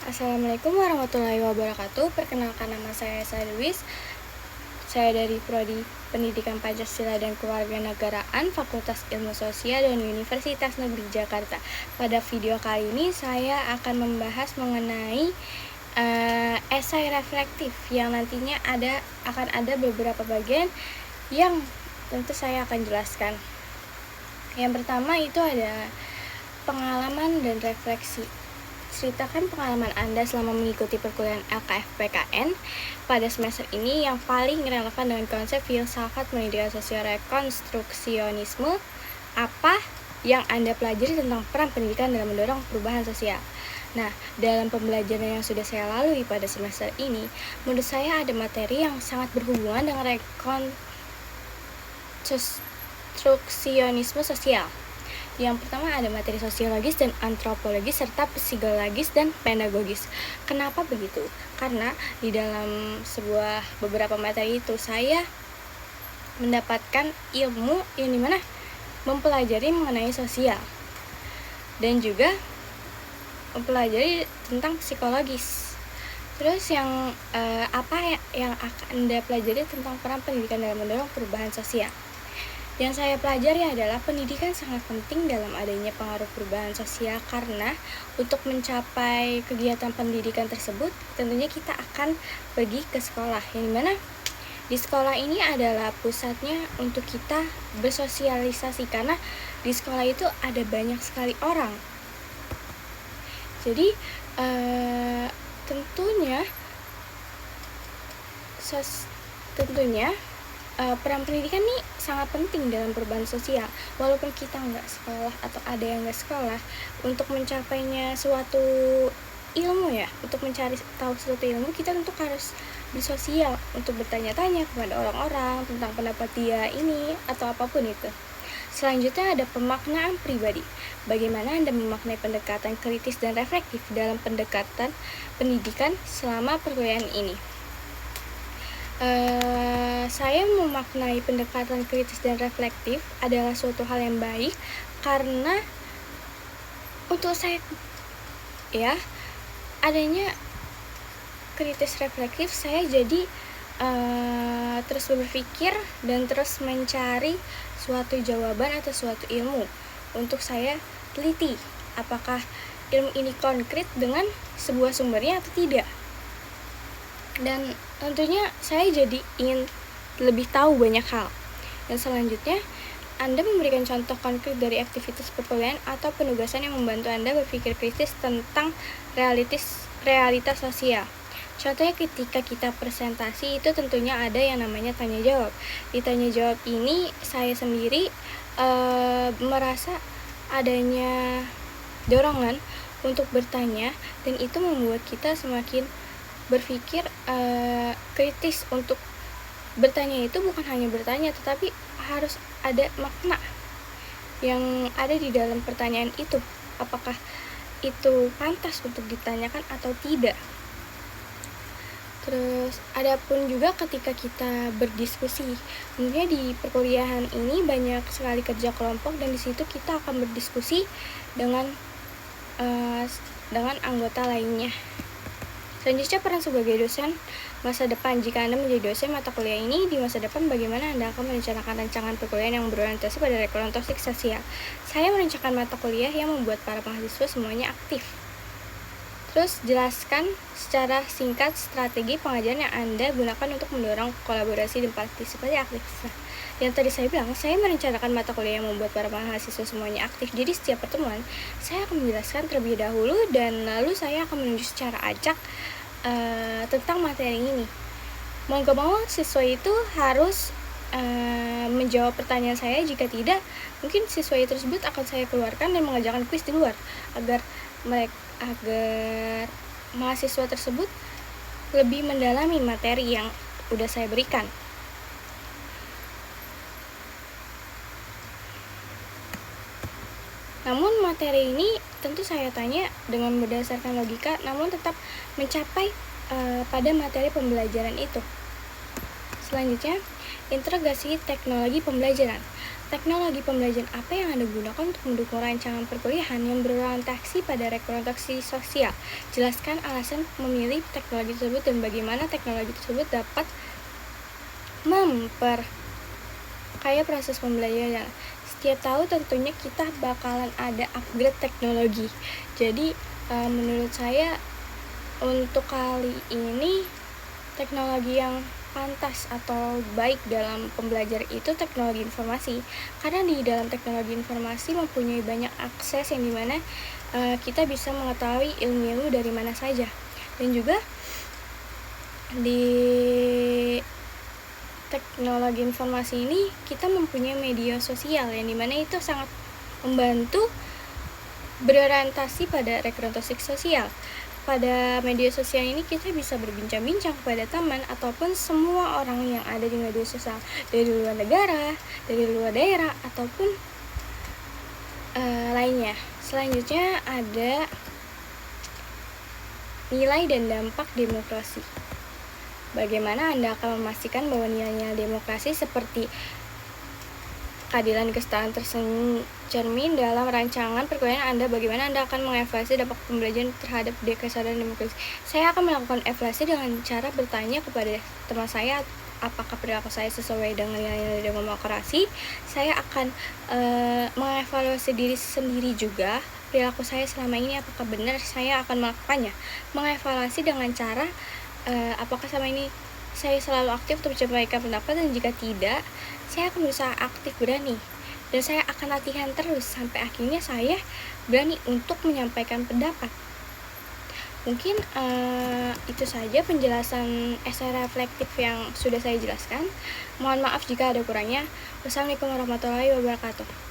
Assalamualaikum warahmatullahi wabarakatuh. Perkenalkan, nama saya Sadwis. Saya dari Prodi Pendidikan Pancasila dan Kewarganegaraan, Fakultas Ilmu Sosial dan Universitas Negeri Jakarta. Pada video kali ini saya akan membahas mengenai esai reflektif yang nantinya akan ada beberapa bagian yang tentu saya akan jelaskan. Yang pertama itu ada pengalaman dan refleksi. Ceritakan pengalaman Anda selama mengikuti perkuliahan LKF-PKN pada semester ini yang paling relevan dengan konsep filsafat pendidikan sosial rekonstruksionisme. Apa yang Anda pelajari tentang peran pendidikan dalam mendorong perubahan sosial? Nah, dalam pembelajaran yang sudah saya lalui pada semester ini, menurut saya ada materi yang sangat berhubungan dengan rekonstruksionisme sosial. Yang pertama ada materi sosiologis dan antropologis serta psikologis dan pedagogis. Kenapa begitu? Karena di dalam beberapa materi itu saya mendapatkan ilmu yang dimana mempelajari mengenai sosial dan juga mempelajari tentang psikologis. Terus yang apa yang akan Anda pelajari tentang peran pendidikan dalam mendorong perubahan sosial? Yang saya pelajari adalah pendidikan sangat penting dalam adanya pengaruh perubahan sosial, karena untuk mencapai kegiatan pendidikan tersebut tentunya kita akan pergi ke sekolah, yang dimana di sekolah ini adalah pusatnya untuk kita bersosialisasi, karena di sekolah itu ada banyak sekali orang. Jadi tentunya peran pendidikan nih sangat penting dalam perubahan sosial. Walaupun kita nggak sekolah atau ada yang nggak sekolah, untuk mencapainya suatu ilmu untuk mencari tahu suatu ilmu, kita tentu harus bersosial untuk bertanya-tanya kepada orang-orang tentang pendapat dia ini atau apapun itu. Selanjutnya ada pemaknaan pribadi. Bagaimana Anda memaknai pendekatan kritis dan reflektif dalam pendekatan pendidikan selama perkuliahan ini? Saya memaknai pendekatan kritis dan reflektif adalah suatu hal yang baik, karena untuk saya adanya kritis reflektif, saya jadi terus berpikir dan terus mencari suatu jawaban atau suatu ilmu untuk saya teliti apakah ilmu ini konkret dengan sebuah sumbernya atau tidak. Dan tentunya saya jadi ingin lebih tahu banyak hal. Dan selanjutnya, Anda memberikan contoh konkret dari aktivitas perkuliahan atau penugasan yang membantu Anda berpikir kritis tentang realitas sosial. Contohnya ketika kita presentasi itu tentunya ada yang namanya tanya jawab. Di tanya jawab ini saya sendiri merasa adanya dorongan untuk bertanya, dan itu membuat kita semakin berpikir kritis untuk bertanya. Itu bukan hanya bertanya, tetapi harus ada makna yang ada di dalam pertanyaan itu. Apakah itu pantas untuk ditanyakan atau tidak? Terus adapun juga ketika kita berdiskusi, tentunya di perkuliahan ini banyak sekali kerja kelompok, dan di situ kita akan berdiskusi dengan anggota lainnya. Selanjutnya, peran sebagai dosen masa depan. Jika Anda menjadi dosen mata kuliah ini di masa depan, bagaimana Anda akan merencanakan rancangan perkuliahan yang berorientasi pada rekonstruksi sosial? Saya merencanakan mata kuliah yang membuat para mahasiswa semuanya aktif. Terus jelaskan secara singkat strategi pengajaran yang Anda gunakan untuk mendorong kolaborasi dan partisipasi aktif. Yang tadi saya bilang, saya merencanakan mata kuliah yang membuat para mahasiswa semuanya aktif. Jadi setiap pertemuan saya akan menjelaskan terlebih dahulu, dan lalu saya akan menunjuk secara acak tentang materi ini. Mau gak mau siswa itu harus menjawab pertanyaan saya. Jika tidak, mungkin siswa tersebut akan saya keluarkan dan mengajarkan kuis di luar agar mahasiswa tersebut lebih mendalami materi yang udah saya berikan. Namun materi ini tentu saya tanya dengan berdasarkan logika, namun tetap mencapai pada materi pembelajaran itu. Selanjutnya, integrasi teknologi pembelajaran. teknologi pembelajaran apa yang Anda gunakan untuk mendukung rancangan perkuliahan yang berorientasi pada representasi sosial? Jelaskan alasan memilih teknologi tersebut dan bagaimana teknologi tersebut dapat memperkaya proses pembelajaran. Setiap tahun tentunya kita bakalan ada upgrade teknologi. Jadi menurut saya untuk kali ini teknologi yang pantas atau baik dalam pembelajaran itu teknologi informasi, karena di dalam teknologi informasi mempunyai banyak akses yang dimana kita bisa mengetahui ilmu-ilmu dari mana saja, dan juga di teknologi informasi ini kita mempunyai media sosial yang dimana itu sangat membantu berorientasi pada representasi sosial. Pada media sosial ini kita bisa berbincang-bincang kepada teman ataupun semua orang yang ada di media sosial, dari luar negara, dari luar daerah, ataupun lainnya. Selanjutnya ada nilai dan dampak demokrasi. Bagaimana Anda akan memastikan bahwa nilai-nilai demokrasi seperti keadilan kesetaraan tercermin dalam rancangan perkuliahan Anda? Bagaimana Anda akan mengevaluasi dampak pembelajaran terhadap kesadaran demokrasi? Saya akan melakukan evaluasi dengan cara bertanya kepada teman saya apakah perilaku saya sesuai dengan nilai-nilai demokrasi. Saya akan mengevaluasi diri sendiri juga, perilaku saya selama ini apakah benar saya akan melakukannya. Mengevaluasi dengan cara apakah selama ini saya selalu aktif untuk menyampaikan pendapat, dan jika tidak, saya akan berusaha aktif berani, dan saya akan latihan terus sampai akhirnya saya berani untuk menyampaikan pendapat. Mungkin itu saja penjelasan esai reflektif yang sudah saya jelaskan. Mohon maaf jika ada kurangnya. Wassalamualaikum warahmatullahi wabarakatuh.